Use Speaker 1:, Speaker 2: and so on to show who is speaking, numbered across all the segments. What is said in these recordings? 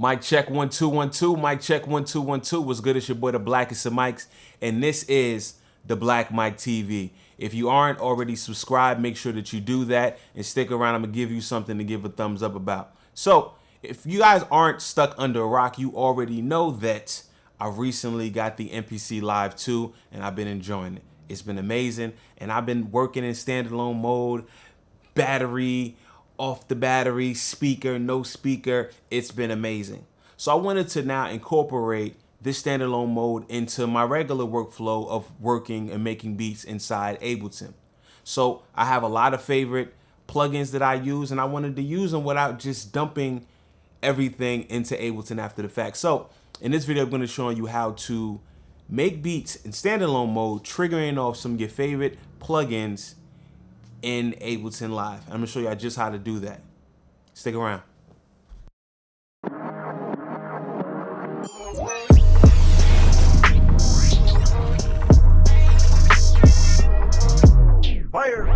Speaker 1: Mic check 1 2 1 2. Mic check 1 2 1 2. What's good? It's your boy, the Blackest of Mics, and this is the Black Mic TV. If you aren't already subscribed, make sure that you do that and stick around. I'm gonna give you something to give a thumbs up about. So, if you guys aren't stuck under a rock, you already know that I recently got the MPC Live II, and I've been enjoying it. It's been amazing, and I've been working in standalone mode, battery, off the battery, speaker, no speaker. It's been amazing. So I wanted to now incorporate this standalone mode into my regular workflow of working and making beats inside Ableton. So I have a lot of favorite plugins that I use, and I wanted to use them without just dumping everything into Ableton after the fact. So in this video, I'm going to show you how to make beats in standalone mode, triggering off some of your favorite plugins in Ableton Live. I'm gonna show you just how to do that. Stick around.
Speaker 2: Fire!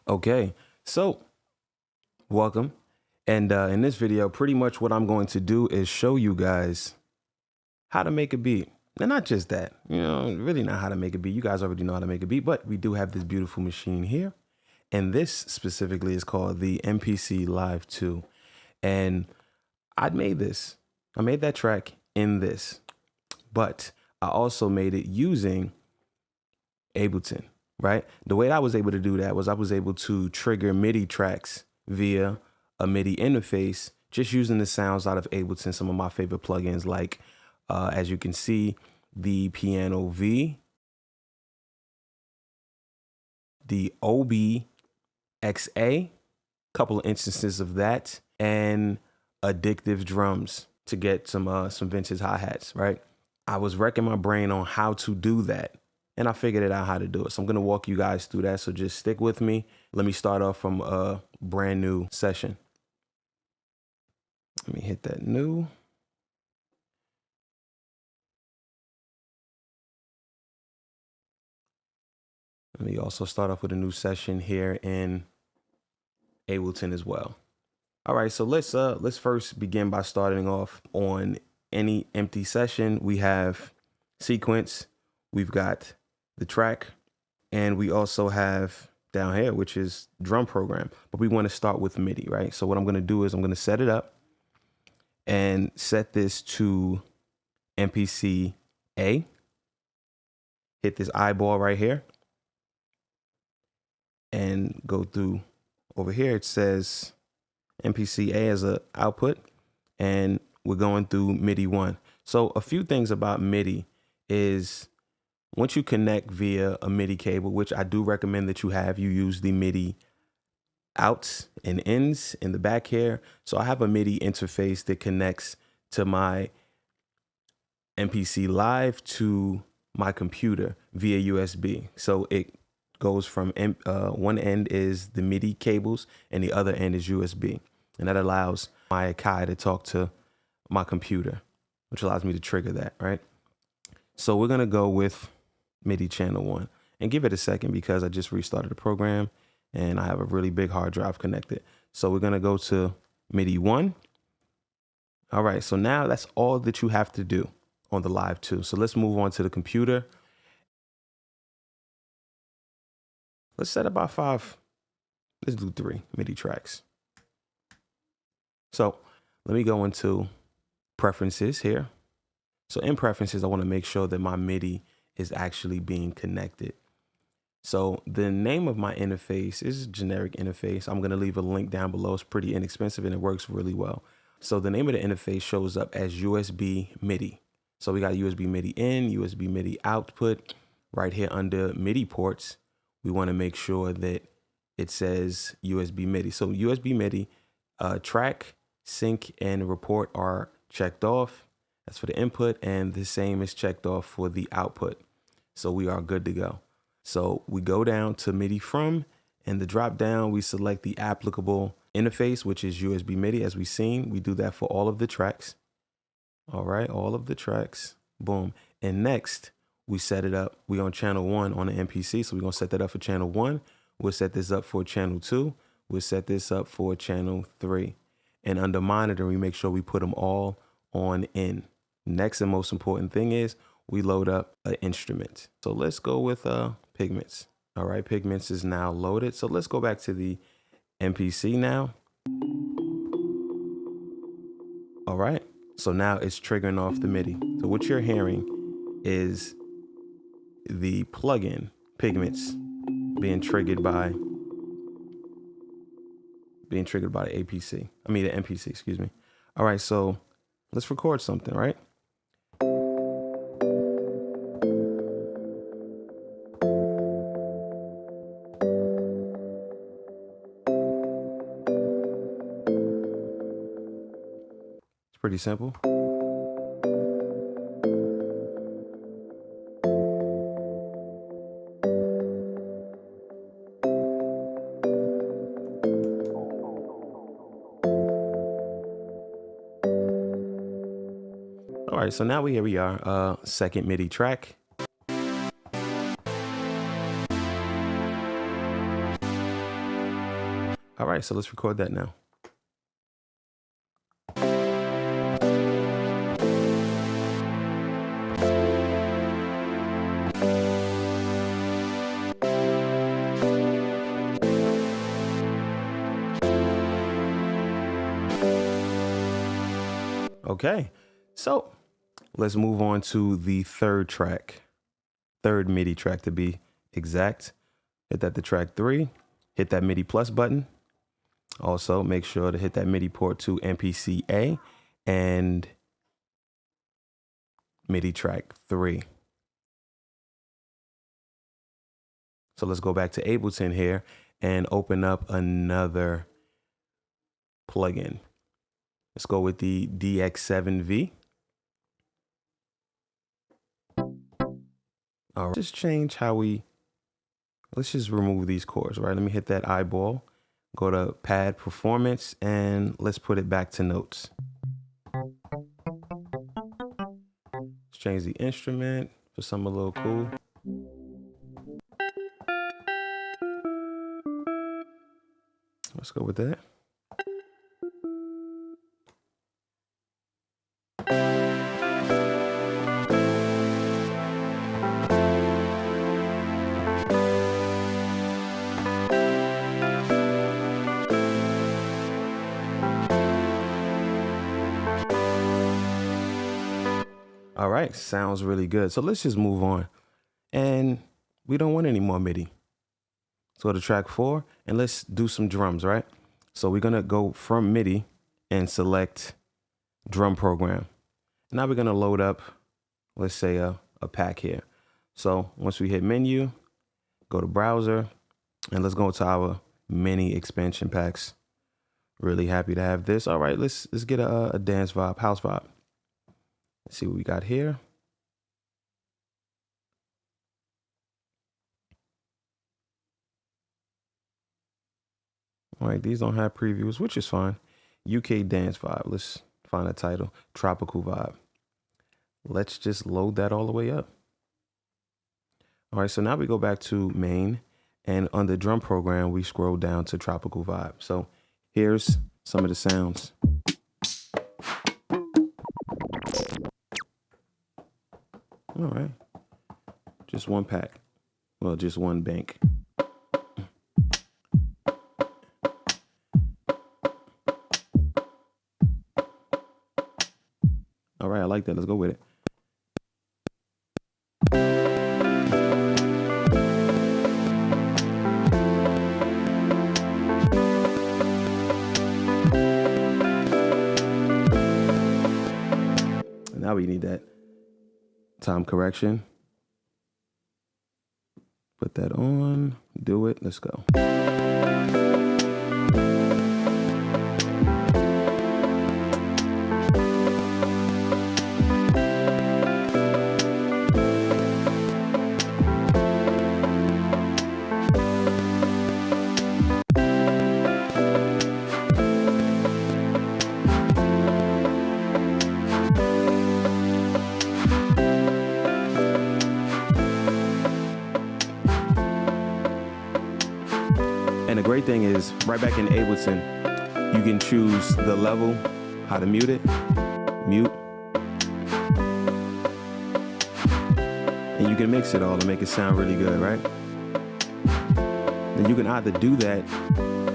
Speaker 1: Okay, so welcome. And in this video, pretty much what I'm going to do is show you guys how to make a beat. And not just that, really not how to make a beat. You guys already know how to make a beat, but we do have this beautiful machine here. And this specifically is called the MPC Live II. And I made this. I made that track in this, but I also made it using Ableton. Right? The way I was able to do that was I was able to trigger MIDI tracks via a MIDI interface, just using the sounds out of Ableton, some of my favorite plugins, like, as you can see, the Piano V, the OBXA, couple of instances of that, and Addictive Drums to get some vintage hi-hats, right? I was wrecking my brain on how to do that, and I figured it out how to do it. So I'm gonna walk you guys through that. So just stick with me. Let me start off from a brand new session. Let me hit that new. Let me also start off with a new session here in Ableton as well. All right, so let's first begin by starting off on any empty session. We have sequence, we've got the track, and we also have down here, which is drum program, but we want to start with MIDI, right? So what I'm going to do is I'm going to set it up and set this to MPC A, hit this eyeball right here, and go through over here. It says MPC A as a output, and we're going through MIDI 1. So a few things about MIDI is, once you connect via a MIDI cable, which I do recommend that you have, you use the MIDI outs and ins in the back here. So I have a MIDI interface that connects to my MPC Live to my computer via USB. So it goes from one end is the MIDI cables and the other end is USB. And that allows my Akai to talk to my computer, which allows me to trigger that, right? So we're gonna go with MIDI channel 1 and give it a second because I just restarted the program and I have a really big hard drive connected. So we're gonna go to MIDI 1. All right, so now that's all that you have to do on the Live II. So let's move on to the computer. Let's set about 5, let's do 3 MIDI tracks. So let me go into preferences here. So in preferences, I want to make sure that my MIDI is actually being connected. So the name of my interface is generic interface. I'm going to leave a link down below. It's pretty inexpensive and it works really well. So the name of the interface shows up as USB MIDI. So we got USB MIDI in, USB MIDI output. Right here under MIDI ports, we want to make sure that it says USB MIDI. So USB MIDI, track, sync, and report are checked off. That's for the input, and the same is checked off for the output. So we are good to go. So we go down to MIDI from, and the drop down, we select the applicable interface, which is USB MIDI, as we've seen. We do that for all of the tracks. All right, all of the tracks, boom. And next, we set it up. We on channel 1 on the MPC, so we're gonna set that up for channel 1. We'll set this up for channel 2. We'll set this up for channel 3. And under monitor, we make sure we put them all on in. Next and most important thing is we load up an instrument. So let's go with Pigments. All right, Pigments is now loaded. So let's go back to the MPC now. All right, so now it's triggering off the MIDI. So what you're hearing is the plugin Pigments being triggered by the APC. I mean the MPC, excuse me. All right, so let's record something, right? It's pretty simple. All right, so now here we are, second MIDI track. All right, so let's record that now. Okay, so let's move on to the third MIDI track to be exact. Hit that to track 3, hit that MIDI plus button. Also make sure to hit that MIDI port to MPC A and MIDI track 3. So let's go back to Ableton here and open up another plugin. Let's go with the DX7V. All right, just change how let's just remove these chords, right? Let me hit that eyeball, go to pad performance, and let's put it back to notes. Let's change the instrument for something a little cool. Let's go with that. All right, sounds really good. So let's just move on. And we don't want any more MIDI. Let's go to track 4 and let's do some drums, right? So we're gonna go from MIDI and select drum program. Now we're gonna load up, let's say a pack here. So once we hit menu, go to browser, and let's go to our mini expansion packs. Really happy to have this. All right, let's get a dance vibe, house vibe. Let's see what we got here. All right, these don't have previews, which is fine. UK dance vibe. Let's find a title. Tropical vibe. Let's just load that all the way up. All right, so now we go back to main And on the drum program, we scroll down to Tropical Vibe. So here's some of the sounds. All right, just one pack. Well, just one bank. All right, I like that. Let's go with it. And now we need that time correction. Put that on, do it, let's go. And the great thing is, right back in Ableton, you can choose the level, how to mute it, mute. And you can mix it all to make it sound really good, right? And you can either do that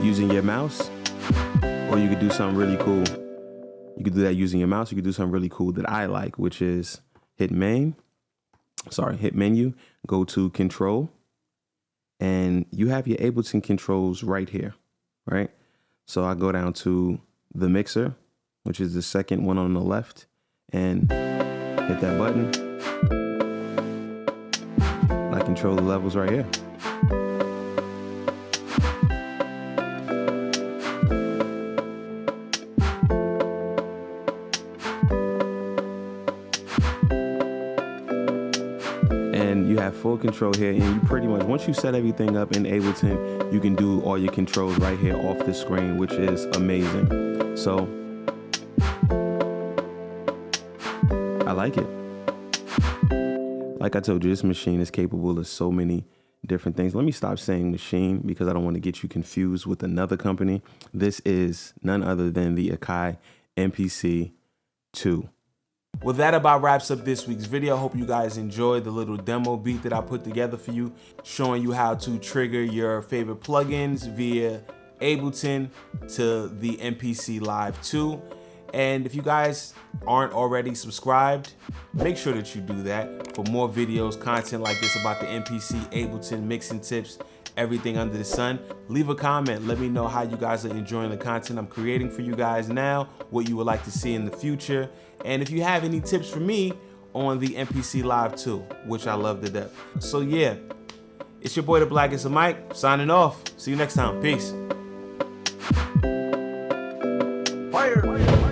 Speaker 1: using your mouse, or you could do something really cool. You could do that using your mouse. You could do something really cool that I like, which is hit menu, go to Control, and you have your Ableton controls right here, right? So I go down to the mixer, which is the second one on the left, and hit that button. I control the levels right here. And you have full control here, and you pretty much, once you set everything up in Ableton, you can do all your controls right here off the screen, which is amazing. So I like it. Like I told you, this machine is capable of so many different things. Let me stop saying machine because I don't want to get you confused with another company. This is none other than the Akai MPC II. Well, that about wraps up this week's video. I hope you guys enjoyed the little demo beat that I put together for you, showing you how to trigger your favorite plugins via Ableton to the MPC Live II. And if you guys aren't already subscribed, make sure that you do that for more videos, content like this about the MPC, Ableton, mixing tips, everything under the sun. Leave a comment. Let me know how you guys are enjoying the content I'm creating for you guys now, what you would like to see in the future. And if you have any tips for me on the MPC Live II, which I love to death. So yeah, it's your boy, the Blackest of Mike, signing off. See you next time. Peace.
Speaker 2: Fire.